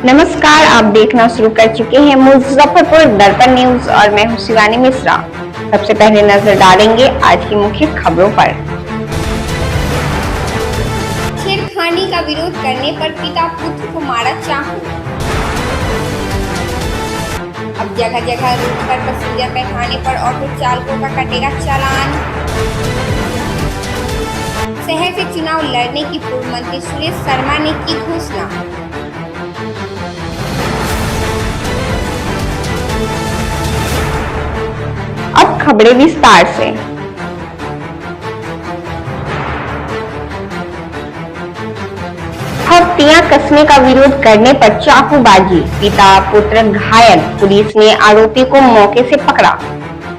नमस्कार, आप देखना शुरू कर चुके हैं मुजफ्फरपुर दर्पण न्यूज और मैं हूं शिवानी मिश्रा। सबसे पहले नजर डालेंगे आज की मुख्य खबरों पर। छेड़खानी का विरोध करने पर पिता पुत्र को मारा चाकू। अब जगह जगह रोक कर पैसेंजर बैठाने पर ऑटो चालकों का कटेगा चालान। शहर से चुनाव लड़ने की पूर्व मंत्री सुरेश शर्मा ने की घोषणा। अब खबरें विस्तार से। हफ्तियां कसने का विरोध करने पर चाकूबाजी, पिता पुत्र घायल, पुलिस ने आरोपी को मौके से पकड़ा।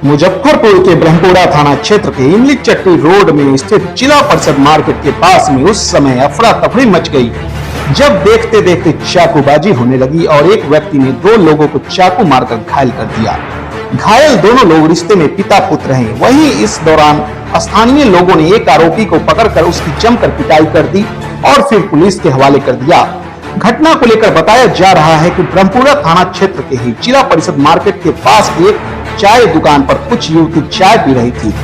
मुजफ्फरपुर के ब्रह्मपुरा थाना क्षेत्र के इमली चट्टी रोड में स्थित जिला परिषद मार्केट के पास में उस समय अफरा तफरी मच गई जब देखते देखते चाकूबाजी होने लगी और एक व्यक्ति ने दो लोगों को चाकू मारकर घायल कर दिया। घायल दोनों लोग रिश्ते में पिता पुत्र हैं। वहीं इस दौरान स्थानीय लोगों ने एक आरोपी को पकड़कर उसकी जमकर पिटाई कर दी और फिर पुलिस के हवाले कर दिया। घटना को लेकर बताया जा रहा है कि ब्रह्मपुरा थाना क्षेत्र के ही जिला परिषद मार्केट के पास एक चाय दुकान पर कुछ युवती चाय पी रही थी।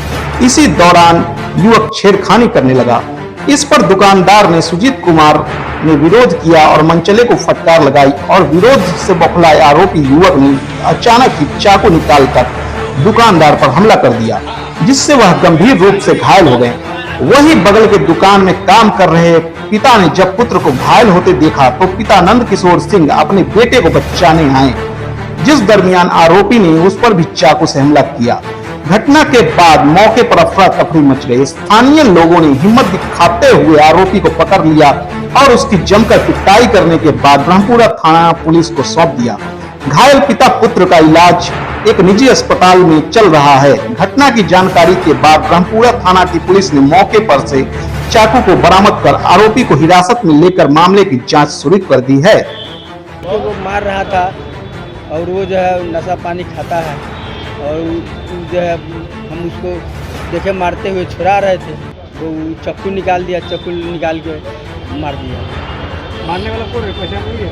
इसी दौरान युवक छेड़खानी करने लगा। इस पर दुकानदार ने सुजीत कुमार ने विरोध किया और मंचले को फटकार लगाई और विरोध से बौखलाए आरोपी युवक ने अचानक ही चाकू निकालकर दुकानदार पर हमला कर दिया, जिससे वह गंभीर रूप से घायल हो गए। वहीं बगल के दुकान में काम कर रहे पिता ने जब पुत्र को घायल होते देखा तो पिता नंद किशोर सिंह अपने बेटे को बचाने आए, जिस दरमियान आरोपी ने उस पर भी चाकू से हमला किया। घटना के बाद मौके पर अफरा तफरी मच गई। स्थानीय लोगों ने हिम्मत दिखाते हुए आरोपी को पकड़ लिया और उसकी जमकर पिटाई करने के बाद ब्रह्मपुरा थाना पुलिस को सौंप दिया। घायल पिता पुत्र का इलाज एक निजी अस्पताल में चल रहा है। घटना की जानकारी के बाद ब्रह्मपुरा थाना की पुलिस ने मौके पर से चाकू को बरामद कर आरोपी को हिरासत में लेकर मामले की जांच शुरू कर दी है। वो मार रहा था और वो जो है नशा पानी खाता है और जो है हम उसको देखे मारते हुए छुड़ा रहे थे तो चाकू निकाल दिया, चाकू निकाल के मार दिया। मारने वाला कौन है? पहचान नहीं है?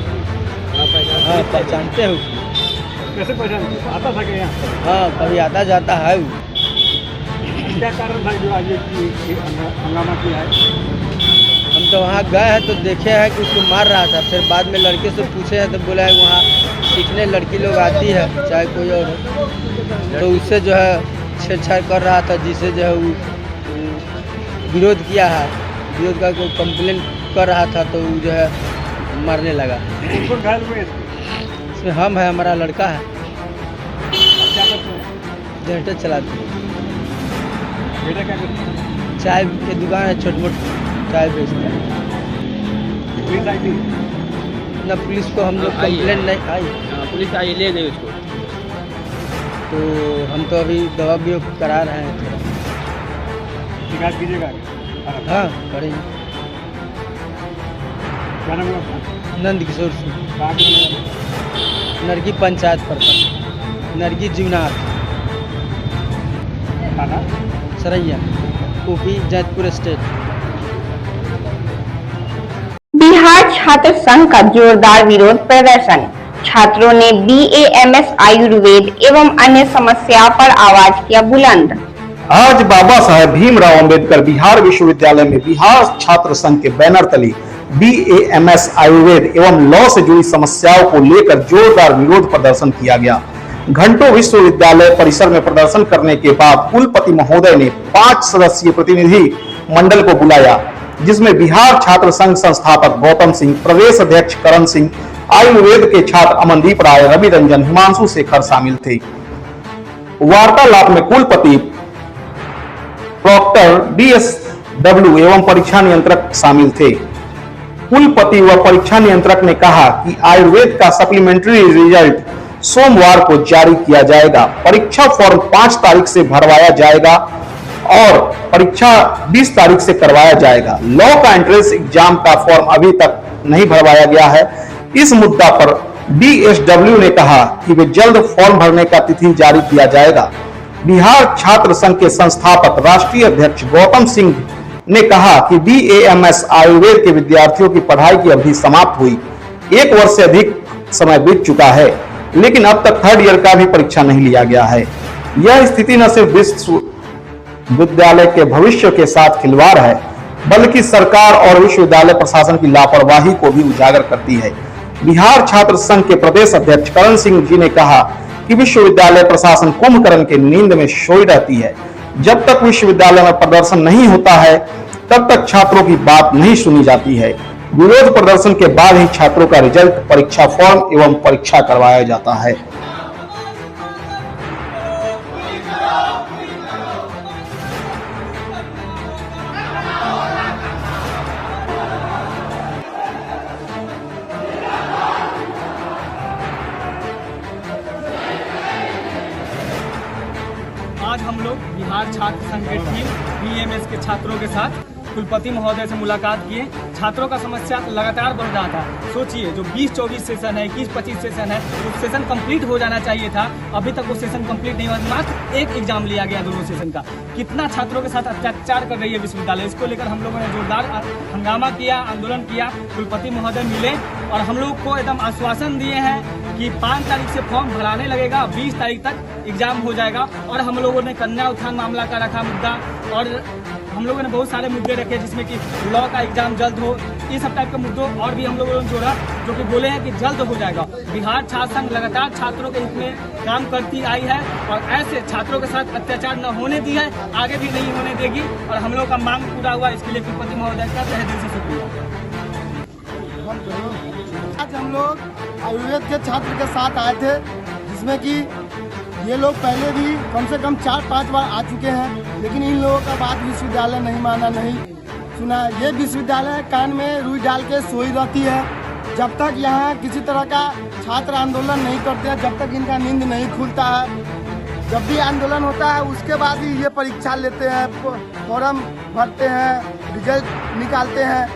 हाँ, पहचानते हैं उसको। कैसे पहचानते? आता था क्या यहाँ? हाँ, कभी आता जाता है वो। क्या कारण था जो आज ये हंगामा किया है? हम तो वहाँ गए हैं तो देखे हैं कि उसको मार रहा था। फिर बाद में लड़के से पूछे हैं तो बोला है वहाँ सीखने लड़की लोग आती है, चाहे कोई और हो, तो उससे जो है छेड़छाड़ कर रहा था, जिसे जो है वो विरोध किया है। विरोध का कोई कंप्लेन कर रहा था तो वो जो है मारने लगा। कौन घायल हुए? इसमें हम है, हमारा लड़का है, क्या करते हैं? जनरेटर चलाते हैं। बेटा क्या करते हैं? चाय की दुकान है, छोटी मोटी चाय बेचता है। पुलिस आई थी? ना, पुलिस को हम लोग कंप्लेन नहीं आई। पुलिस आई ले गई उसको। तो हम तो अभी दवा भी करा रहे हैं थोड़ा। शिकायत कीजिएगा? हाँ, करेंगे। क्या नाम है आपका? नंद किशोर सिंह, कहाँ के रहने वाले? नरगी पंचायत प्रखंड, नरगी जीवनाथ थाना सरैया, यूपी जैतपुर स्टेट। बिहार छात्र संघ का जोरदार विरोध प्रदर्शन। छात्रों ने BAMS आयुर्वेद एवं अन्य समस्याओं पर आवाज किया बुलंद। आज बाबा साहेब भीमराव अंबेडकर बिहार विश्वविद्यालय में बिहार छात्र संघ के बैनर तले BAMS आयुर्वेद एवं लॉ से जुड़ी समस्याओं को लेकर जोरदार विरोध प्रदर्शन किया गया। घंटों विश्वविद्यालय परिसर में प्रदर्शन करने के बाद कुलपति महोदय ने 5 सदस्यीय प्रतिनिधि मंडल को बुलाया, जिसमें बिहार छात्र संघ संस्थापक गौतम सिंह, प्रदेश अध्यक्ष करण सिंह, आयुर्वेद के छात्र अमनदीप राय, रवि रंजन, हिमांशु शेखर शामिल थे। वार्तालाप में कुलपति प्रॉक्टर DSW एवं परीक्षा नियंत्रक शामिल थे। कुलपति व परीक्षा नियंत्रक ने कहा कि आयुर्वेद का सप्लीमेंट्री रिजल्ट सोमवार को जारी किया जाएगा। परीक्षा फॉर्म 5 तारीख से भरवाया जाएगा और परीक्षा 20 तारीख से करवाया जाएगा। लॉ का एंट्रेंस एग्जाम का फॉर्म अभी तक नहीं भरवाया गया है। इस मुद्दा पर DSW ने कहा कि वे जल्द फॉर्म भरने का तिथि जारी किया जाएगा। बिहार छात्र संघ के संस्थापक राष्ट्रीय अध्यक्ष गौतम सिंह ने कहा कि BAMS आयुर्वेद के विद्यार्थियों की पढ़ाई की अवधि समाप्त हुई। 1 वर्ष से अधिक समय बीत चुका है, लेकिन अब तक थर्ड ईयर का भी परीक्षा नहीं लिया गया है। यह स्थिति न सिर्फ विश्वविद्यालय के भविष्य के साथ खिलवाड़ है, बल्कि सरकार और विश्वविद्यालय प्रशासन की लापरवाही को भी उजागर करती है। बिहार छात्र संघ के प्रदेश अध्यक्ष करण सिंह जी ने कहा कि विश्वविद्यालय प्रशासन कुंभकर्ण के नींद में सोई रहती है। जब तक विश्वविद्यालय में प्रदर्शन नहीं होता है, तब तक छात्रों की बात नहीं सुनी जाती है। विरोध प्रदर्शन के बाद ही छात्रों का रिजल्ट, परीक्षा फॉर्म एवं परीक्षा करवाया जाता है। आज हम लोग बिहार छात्र संघ के टीम बीएमएस के छात्रों के साथ कुलपति महोदय से मुलाकात किए। छात्रों का समस्या लगातार बढ़ रहा था। सोचिए, जो 20-24 सेशन है, 21-25 सेशन है, वो सेशन कंप्लीट हो जाना चाहिए था। अभी तक वो सेशन कंप्लीट नहीं हुआ। मात्र एक एग्जाम लिया गया दोनों सेशन का। कितना छात्रों के साथ अत्याचार कर रही है विश्वविद्यालय। इसको लेकर हम लोगों ने जोरदार हंगामा किया, आंदोलन किया। कुलपति महोदय मिले और हम लोग को एकदम आश्वासन दिए हैं कि 5 तारीख से फॉर्म भराने लगेगा, 20 तारीख तक एग्जाम हो जाएगा। और हम लोगों ने कन्या उत्थान मामला का रखा मुद्दा, और हम लोगों ने बहुत सारे मुद्दे रखे, जिसमें कि लॉ का एग्जाम जल्द हो, ये सब टाइप के मुद्दों और भी हम लोगों ने जोड़ा, जो कि बोले हैं कि जल्द हो जाएगा। बिहार छात्र संघ लगातार छात्रों के हित में काम करती आई है और ऐसे छात्रों के साथ अत्याचार न होने दी है, आगे भी नहीं होने देगी। और हम लोग का मांग पूरा हुआ, इसके लिए कुलपति महोदय का तहे दिल से शुक्रिया। आज हम लोग आयुर्वेद के छात्र के साथ आए थे, जिसमें कि ये लोग पहले भी कम से कम 4-5 बार आ चुके हैं, लेकिन इन लोगों का बात विश्वविद्यालय नहीं माना, नहीं सुना। ये विश्वविद्यालय कान में रुई डाल के सोई रहती है। जब तक यहाँ किसी तरह का छात्र आंदोलन नहीं करते हैं, जब तक इनका नींद नहीं खुलता है। जब भी आंदोलन होता है उसके बाद ही ये परीक्षा लेते हैं, फॉर्म भरते हैं, रिजल्ट निकालते हैं।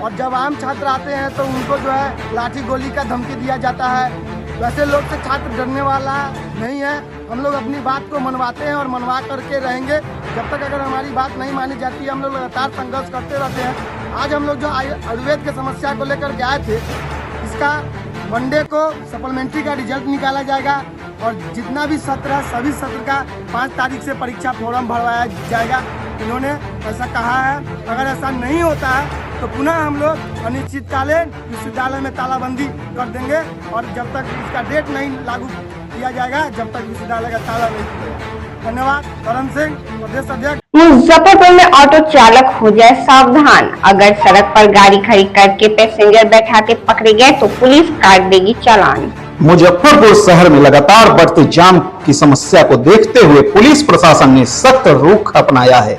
और जब आम छात्र आते हैं तो उनको जो है लाठी गोली का धमकी दिया जाता है। वैसे लोग से छात्र डरने वाला नहीं है। हम लोग अपनी बात को मनवाते हैं और मनवा करके रहेंगे जब तक अगर हमारी बात नहीं मानी जाती है। हम लोग लगातार संघर्ष करते रहते हैं। आज हम लोग जो आयुर्वेद की समस्या को लेकर के आए थे, इसका मंडे को सप्लीमेंट्री का रिजल्ट निकाला जाएगा और जितना भी सत्र है सभी सत्र का 5 तारीख से परीक्षा फॉर्म भरवाया जाएगा। इन्होंने ऐसा कहा है। अगर ऐसा नहीं होता है तो पुनः हम लोग अनिश्चितकालीन विश्वविद्यालय में तालाबंदी कर देंगे और जब तक इसका डेट नहीं लागू किया जाएगा, जब तक विश्वविद्यालय का ताला नहीं खुलेगा। धन्यवाद। करण सिंह, प्रदेश अध्यक्ष। मुजफ्फरपुर में ऑटो चालक हो जाए सावधान। अगर सड़क पर गाड़ी खड़ी करके पैसेंजर बैठा के पकड़े गए तो पुलिस काट देगी चालान। मुजफ्फरपुर शहर में लगातार बढ़ते जाम की समस्या को देखते हुए पुलिस प्रशासन ने सख्त रुख अपनाया है।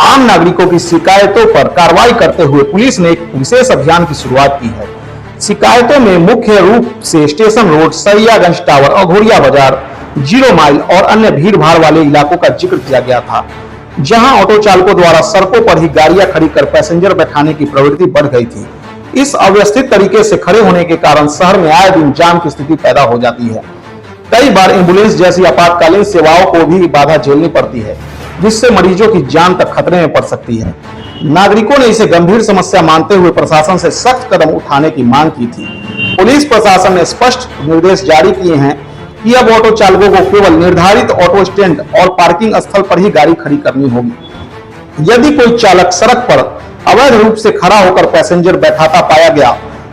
आम नागरिकों की शिकायतों पर कार्रवाई करते हुए पुलिस ने एक विशेष अभियान की शुरुआत की है। शिकायतों में मुख्य रूप से स्टेशन रोड, सैयागंज टावर, अघोरिया बाजार, 0 माइल और अन्य भीड़ भाड़ वाले इलाकों का जिक्र किया गया था, जहां ऑटो चालकों द्वारा सड़कों पर ही गाड़ियां खड़ी कर पैसेंजर बैठाने की प्रवृत्ति बढ़ गई थी। इस अव्यवस्थित तरीके से खड़े होने के कारण शहर में आए दिन जाम की स्थिति पैदा हो जाती है। कई बार एम्बुलेंस जैसी आपातकालीन सेवाओं को भी बाधा झेलनी पड़ती है, जिससे मरीजों की जान तक खतरे में पड़ सकती है। नागरिकों ने इसे गंभीर समस्या मानते हुए प्रशासन से सख्त कदम उठाने की मांग की थी। पुलिस प्रशासन ने स्पष्ट निर्देश जारी किए हैं कि अब ऑटो चालकों को केवल निर्धारित ऑटो स्टैंड और पार्किंग स्थल पर ही गाड़ी खड़ी करनी होगी। यदि कोई चालक सड़क पर अवैध रूप से खड़ा होकर पैसेंजर बैठाता पाया गया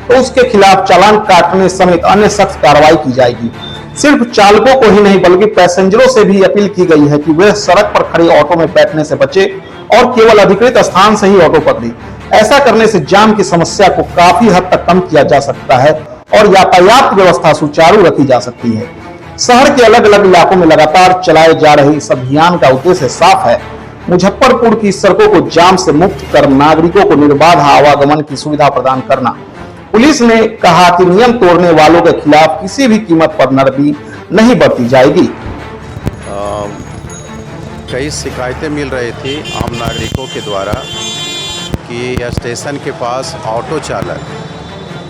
तो उसके खिलाफ चालान काटने समेत अन्य सख्त कार्रवाई की जाएगी। सिर्फ चालकों को ही नहीं बल्कि पैसेंजरों से भी अपील की गई है कि वे सड़क पर खड़े ऑटो में बैठने से बचे और केवल अधिकृत स्थान से ही ऑटो पकड़े। ऐसा करने से जाम की समस्या को काफी हद तक कम किया जा सकता है और यातायात व्यवस्था सुचारू रखी जा सकती है। शहर के अलग अलग इलाकों में लगातार चलाए जा रहे इस अभियान का उद्देश्य साफ है: मुजफ्फरपुर की सड़कों को जाम से मुक्त कर नागरिकों को निर्बाध आवागमन की सुविधा प्रदान करना। पुलिस ने कहा कि नियम तोड़ने वालों के खिलाफ किसी भी कीमत पर नरमी नहीं बरती जाएगी। कई शिकायतें मिल रही थी आम नागरिकों के द्वारा कि स्टेशन के पास ऑटो चालक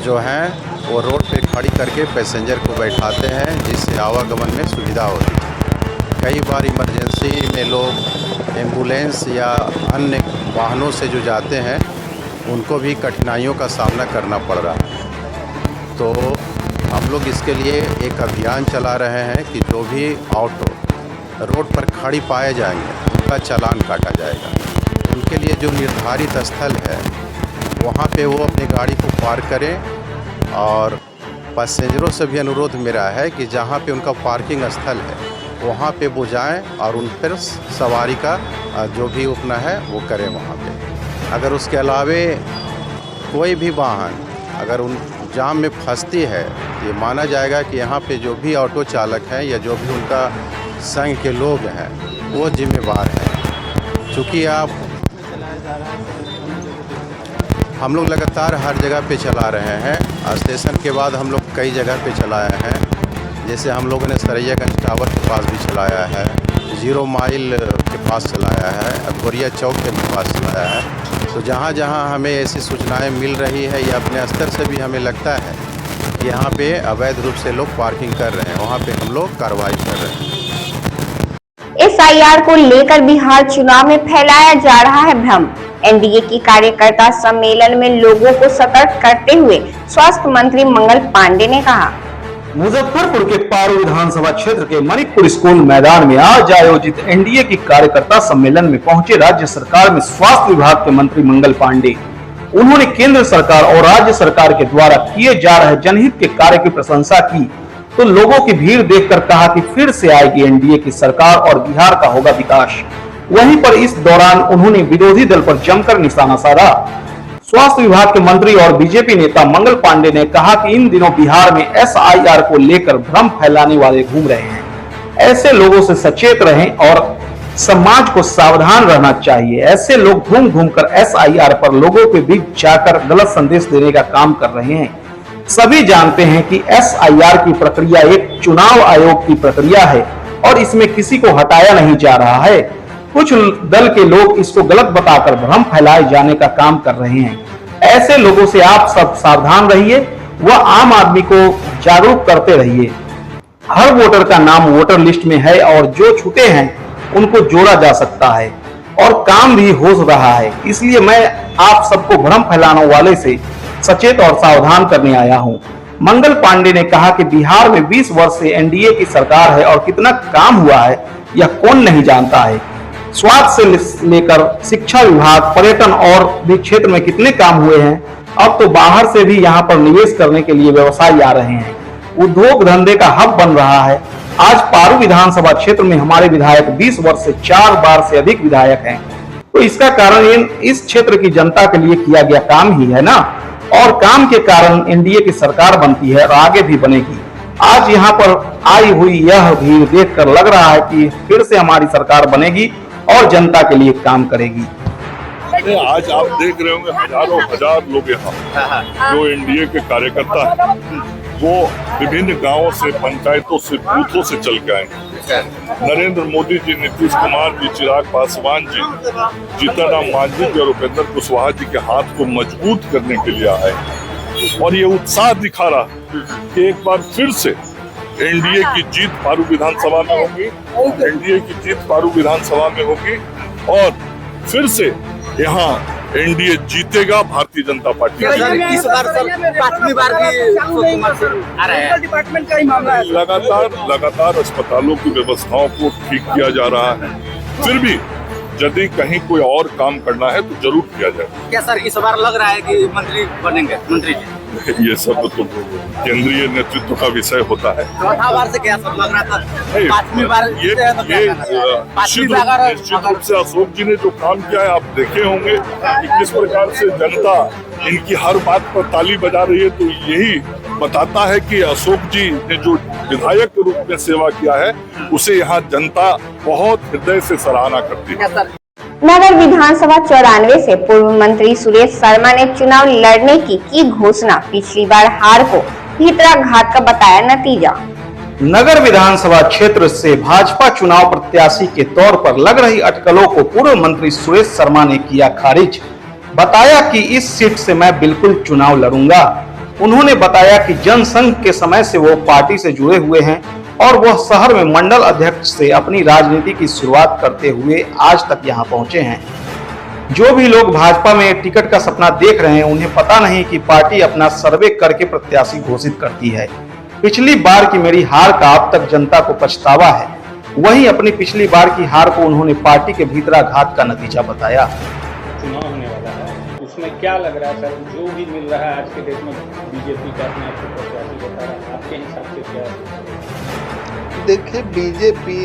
जो हैं वो रोड पे खड़ी करके पैसेंजर को बैठाते हैं, जिससे आवागमन में सुविधा होती है। कई बार इमरजेंसी में लोग एम्बुलेंस या अन्य वाहनों से जो जाते हैं उनको भी कठिनाइयों का सामना करना पड़ रहा है। तो हम लोग इसके लिए एक अभियान चला रहे हैं कि जो भी ऑटो रोड पर खड़ी पाए जाएंगे उनका चालान काटा जाएगा। उनके लिए जो निर्धारित स्थल है वहाँ पे वो अपनी गाड़ी को पार्क करें, और पैसेंजरों से भी अनुरोध मेरा है कि जहाँ पे उनका पार्किंग स्थल है वहाँ पे वो जाएँ और उन पर सवारी का जो भी उतना है वो करें वहाँ पे। अगर उसके अलावे कोई भी वाहन अगर उन जाम में फंसती है, ये माना जाएगा कि यहाँ पे जो भी ऑटो चालक हैं या जो भी उनका संघ के लोग हैं वो जिम्मेवार हैं। चूँकि हम लोग लगातार हर जगह पे चला रहे हैं। स्टेशन के बाद हम लोग कई जगह पे चलाए हैं, जैसे हम लोगों ने सरैयागंज टावर के पास भी चलाया है, 0 माइल के पास चलाया है, अकबरिया चौक के पास चलाया है। तो जहाँ जहाँ हमें ऐसी सूचनाएं मिल रही है या अपने स्तर से भी हमें लगता है कि यहाँ पे अवैध रूप से लोग पार्किंग कर रहे हैं, वहाँ पे हम लोग कार्रवाई कर रहे हैं। SIR को लेकर बिहार चुनाव में फैलाया जा रहा है भ्रम। एनडीए की कार्यकर्ता सम्मेलन में लोगों को सतर्क करते हुए स्वास्थ्य मंत्री मंगल पांडे ने कहा, मुजफ्फरपुर के पारू विधानसभा क्षेत्र के मणिपुर स्कूल मैदान में आज आयोजित एनडीए की कार्यकर्ता सम्मेलन में पहुंचे राज्य सरकार में स्वास्थ्य विभाग के मंत्री मंगल पांडे। उन्होंने केंद्र सरकार और राज्य सरकार के द्वारा किए जा रहे जनहित के कार्य की प्रशंसा की, तो लोगों की भीड़ देखकर कहा कि फिर से आएगी एनडीए की सरकार और बिहार का होगा विकास। वहीं पर इस दौरान उन्होंने विरोधी दल पर जमकर निशाना साधा। स्वास्थ्य विभाग के मंत्री और बीजेपी नेता मंगल पांडे ने कहा कि इन दिनों बिहार में SIR को लेकर भ्रम फैलाने वाले घूम रहे हैं। ऐसे लोगों से सचेत रहें और समाज को सावधान रहना चाहिए। ऐसे लोग घूम घूम कर SIR पर लोगों के बीच जाकर गलत संदेश देने का काम कर रहे हैं। सभी जानते हैं कि SIR की प्रक्रिया एक चुनाव आयोग की प्रक्रिया है और इसमें किसी को हटाया नहीं जा रहा है। कुछ दल के लोग इसको गलत बताकर भ्रम फैलाए जाने का काम कर रहे हैं। ऐसे लोगों से आप सब सावधान रहिए व आम आदमी को जागरूक करते रहिए। हर वोटर का नाम वोटर लिस्ट में है और जो छूटे हैं उनको जोड़ा जा सकता है और काम भी हो रहा है। इसलिए मैं आप सबको भ्रम फैलाने वाले से सचेत और सावधान करने आया हूं। मंगल पांडे ने कहा कि बिहार में 20 वर्ष से एनडीए की सरकार है और कितना काम हुआ है यह कौन नहीं जानता है। स्वास्थ्य से लेकर शिक्षा विभाग, पर्यटन और भी क्षेत्र में कितने काम हुए हैं। अब तो बाहर से भी यहाँ पर निवेश करने के लिए व्यवसायी आ रहे हैं। उद्योग धंधे का हब बन रहा है। आज पारू विधानसभा क्षेत्र में हमारे विधायक 20 वर्ष से 4 बार से अधिक विधायक हैं, तो इसका कारण इस क्षेत्र की जनता के लिए किया गया काम ही है ना। और काम के कारण एनडीए की सरकार बनती है और आगे भी बनेगी। आज यहाँ पर आई हुई यह भीड़ देखकर लग रहा है कि फिर से हमारी सरकार बनेगी और जनता के लिए काम करेगी। आज आप देख रहे होंगे हजारों हजार लोग यहाँ जो एनडीए के कार्यकर्ता हैं, वो विभिन्न गांवों से, पंचायतों से, बूथों से चल के आए। नरेंद्र मोदी जी, नीतीश कुमार जी, चिराग पासवान जी, जीतन राम मांझी जी और उपेंद्र कुशवाहा जी के हाथ को मजबूत करने के लिए आए और ये उत्साह दिखा रहा कि एक बार फिर से एनडीए की जीत पारू विधानसभा में होगी, एनडीए की जीत पारू विधानसभा में होगी और फिर से यहाँ एनडीए जीतेगा भारतीय जनता पार्टी। इस बार पांचवी बार भी आ रहे हैं। लगातार अस्पतालों की व्यवस्थाओं को ठीक किया जा रहा है। फिर भी यदि कहीं कोई और काम करना है तो जरूर किया जाए। क्या सर इस बार लग रहा है कि मंत्री बनेंगे मंत्री जी? ये सब तो केंद्रीय नेतृत्व का विषय होता है। चौथा बार से क्या सब लग रहा था? पांचवी बार ये निश्चित रूप से अशोक जी ने जो काम किया है आप देखे होंगे कि किस प्रकार से जनता इनकी हर बात पर ताली बजा रही है, तो यही बताता है कि अशोक जी ने जो विधायक के रूप में सेवा किया है उसे यहाँ जनता बहुत हृदय से सराहना करती है। नगर विधानसभा 94 से पूर्व मंत्री सुरेश शर्मा ने चुनाव लड़ने की घोषणा। पिछली बार हार को भीतराघात का बताया नतीजा। नगर विधानसभा क्षेत्र से भाजपा चुनाव प्रत्याशी के तौर पर लग रही अटकलों को पूर्व मंत्री सुरेश शर्मा ने किया खारिज। बताया कि इस सीट से मैं बिल्कुल चुनाव लड़ूंगा। उन्होंने बताया कि जनसंघ के समय से वो पार्टी से जुड़े हुए हैं और वह शहर में मंडल अध्यक्ष से अपनी राजनीति की शुरुआत करते हुए आज तक यहां पहुंचे हैं। जो भी लोग भाजपा में टिकट का सपना देख रहे हैं, उन्हें पता नहीं कि पार्टी अपना सर्वे करके प्रत्याशी घोषित करती है। पिछली बार की मेरी हार का अब तक जनता को पछतावा है। वहीं अपनी पिछली बार की हार को उन्होंने पार्टी के भीतराघात का नतीजा बताया। चुनाव होने वाला है, उसमें क्या लग रहा है सर, जो भी मिल रहा है आज के डेट में बीजेपी का अपने आप को प्रत्याशी बता रहा है, आपके हिसाब से क्या है? देखिए, बीजेपी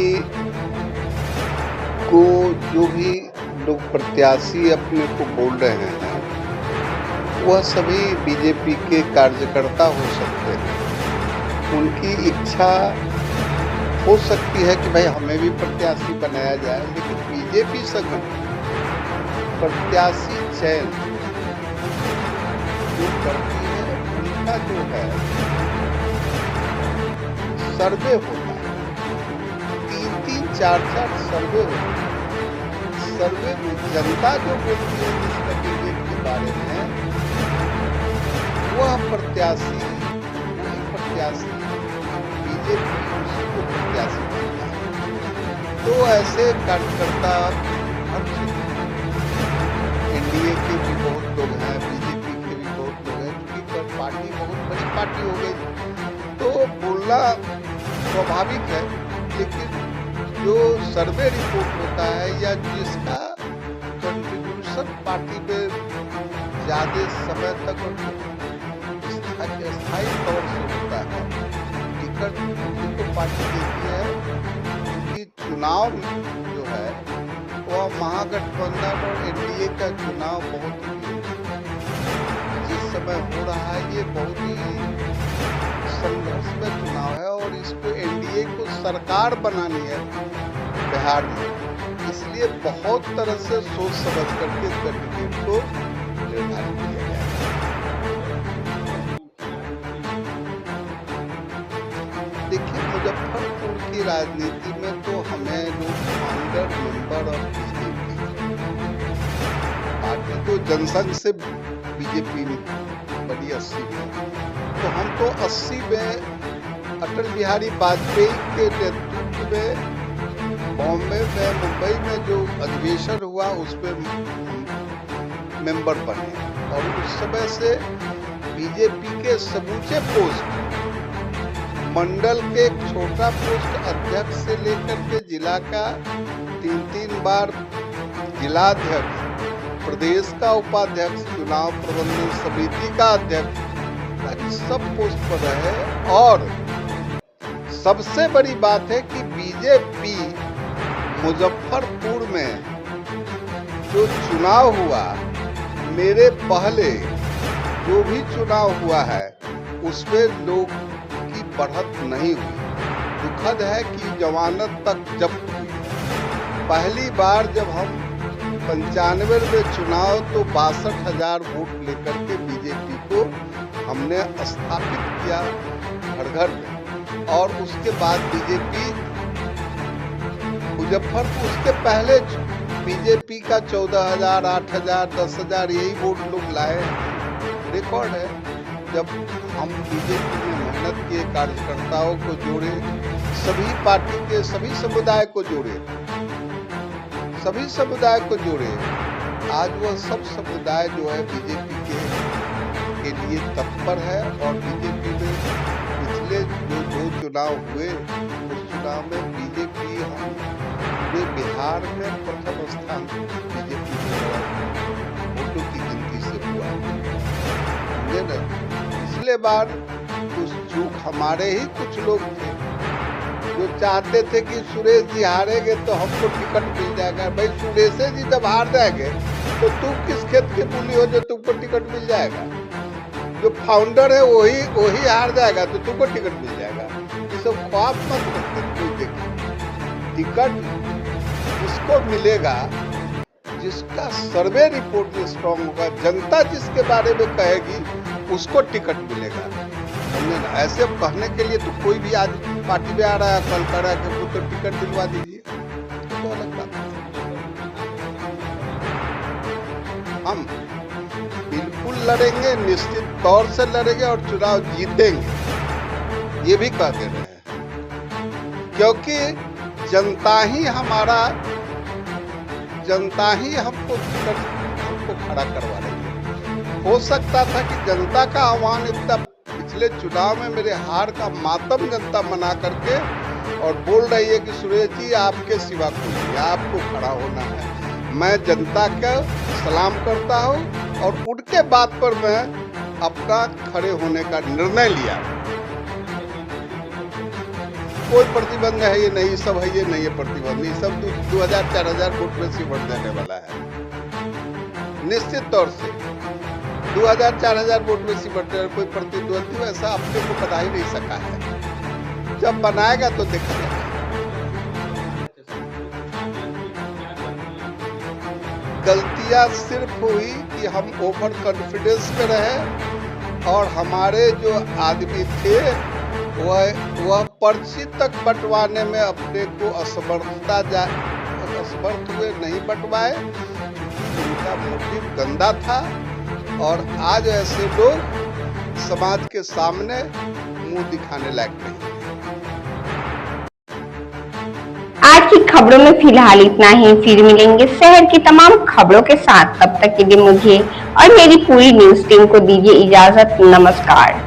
को जो भी लोग प्रत्याशी अपने को बोल रहे हैं वह सभी बीजेपी के कार्यकर्ता हो सकते हैं। उनकी इच्छा हो सकती है कि भाई हमें भी प्रत्याशी बनाया जाए, लेकिन बीजेपी संगठन प्रत्याशी चयन जो करती है उनका जो है सर्वे होता है, 3-3, 4-4 सर्वे होता है। सर्वे में जनता जो बोलती है जिस कैंडिडेट के बारे में, वह प्रत्याशी बीजेपी उसको प्रत्याशी बनता है। तो ऐसे कार्यकर्ता एनडीए के भी बहुत लोग हैं, बीजेपी के भी बहुत लोग हैं, क्योंकि पार्टी बहुत बड़ी पार्टी हो गई तो बोलना स्वाभाविक है। लेकिन जो सर्वे रिपोर्ट होता है या जिसका कंट्रीब्यूशन पार्टी में ज्यादा समय तक स्थायी तौर से होता है, टिकट तो पार्टी देती है, क्योंकि चुनाव जो है वह महागठबंधन और एनडीए का चुनाव बहुत ही जिस समय हो रहा है ये बहुत ही संघर्ष में चुनाव है और इसको एनडीए को सरकार बनानी है बिहार में, इसलिए बहुत तरह से सोच समझ करके कैंडिडेट को निर्धारित किया जाए। देखिए, मुजफ्फरपुर की राजनीति में तो हमें लोग फाउंडर मेंबर और बीजेपी पार्टी तो जनसंघ से बीजेपी बड़ी 80 में, तो हम तो 80 में अटल बिहारी वाजपेयी के नेतृत्व में बॉम्बे में मुंबई में जो अधिवेशन हुआ उस पर मेंबर बने और उस समय से बीजेपी के समूचे पोस्ट, मंडल के एक छोटा पोस्ट अध्यक्ष से लेकर के जिला का 3-3 बार जिलाध्यक्ष, प्रदेश का उपाध्यक्ष, चुनाव प्रबंधन समिति का अध्यक्ष, सब पोस्ट पर रहे। और सबसे बड़ी बात है कि बीजेपी मुजफ्फरपुर में जो चुनाव हुआ, मेरे पहले जो भी चुनाव हुआ है उसमें लोग की बढ़त नहीं हुई। दुखद है कि जमानत तक जब्त हुई। पहली बार जब हम 95 में चुनाव तो 62,000 वोट लेकर के बीजेपी को हमने स्थापित किया घर घर में, और उसके बाद बीजेपी मुजफ्फरपुर, उसके पहले बीजेपी का 14,000, 8,000, 10,000 यही वोट लोग लाए, रिकॉर्ड है। जब हम बीजेपी में मेहनत किए, कार्यकर्ताओं को जोड़े, सभी पार्टी के सभी समुदाय को जोड़े, आज वह सब समुदाय जो है बीजेपी के लिए तत्पर है। और बीजेपी में पिछले जो 2 चुनाव हुए, उस चुनाव में बीजेपी पूरे बिहार में प्रथम स्थान बीजेपी वोटों की गिनती से हुआ। समझे ना, पिछले बार कुछ चूक हमारे ही कुछ लोग थे जो चाहते थे कि सुरेश जी हारेंगे तो हमको टिकट मिल जाएगा। भाई सुरेश जी जब हार जाएंगे तो तुम किस खेत के मूली हो जो तुमको टिकट मिल जाएगा? जो फाउंडर है वही हार जाएगा तो तुमको टिकट मिल जाएगा। ये सब ख्वाब मत रखते। टिकट किसको मिलेगा? जिसका सर्वे रिपोर्ट स्ट्रॉन्ग होगा, जनता जिसके बारे में कहेगी उसको टिकट मिलेगा। ऐसे कहने के लिए तो कोई भी आज पार्टी में आ रहा है, कल कर रहा है कि तो टिकट दिलवा दीजिए, तो अलग बात है। हम बिल्कुल लड़ेंगे, निश्चित तौर से लड़ेंगे और चुनाव जीतेंगे, ये भी कह दे रहे हैं, क्योंकि जनता ही हमको खड़ा करवा रही है। हो सकता था कि जनता का आह्वान इतना पिछले चुनाव में मेरे हार का मातम जनता मना करके और बोल रही है कि सुरेश जी आपके सिवा कोई नहीं, आपको खड़ा होना है। मैं जनता का सलाम करता हूं और उनके बात पर मैं अपना खड़े होने का निर्णय लिया। कोई प्रतिबंध है ये नहीं, सब है ये नहीं है प्रतिबंध, ये सब 2000-4000 वोट में से बढ़ जाने वाला है। निश्चित तौर से 2000-4000 वोट में से बढ़ जाए, कोई प्रतिद्वंदी ऐसा अपने को बना ही नहीं सका है। जब बनाएगा तो देखा जाएगा। गलतियां सिर्फ हुई कि हम ओवर कॉन्फिडेंस में रहे और हमारे जो आदमी थे वह पर्ची तक बंटवाने में अपने को असमर्थ हुए, नहीं बंटवाए। उनका मोटिव गंदा था और आज ऐसे लोग समाज के सामने मुंह दिखाने लायक नहीं। आज की खबरों में फिलहाल इतना ही। फिर मिलेंगे शहर की तमाम खबरों के साथ। तब तक के लिए मुझे और मेरी पूरी न्यूज टीम को दीजिए इजाजत। नमस्कार।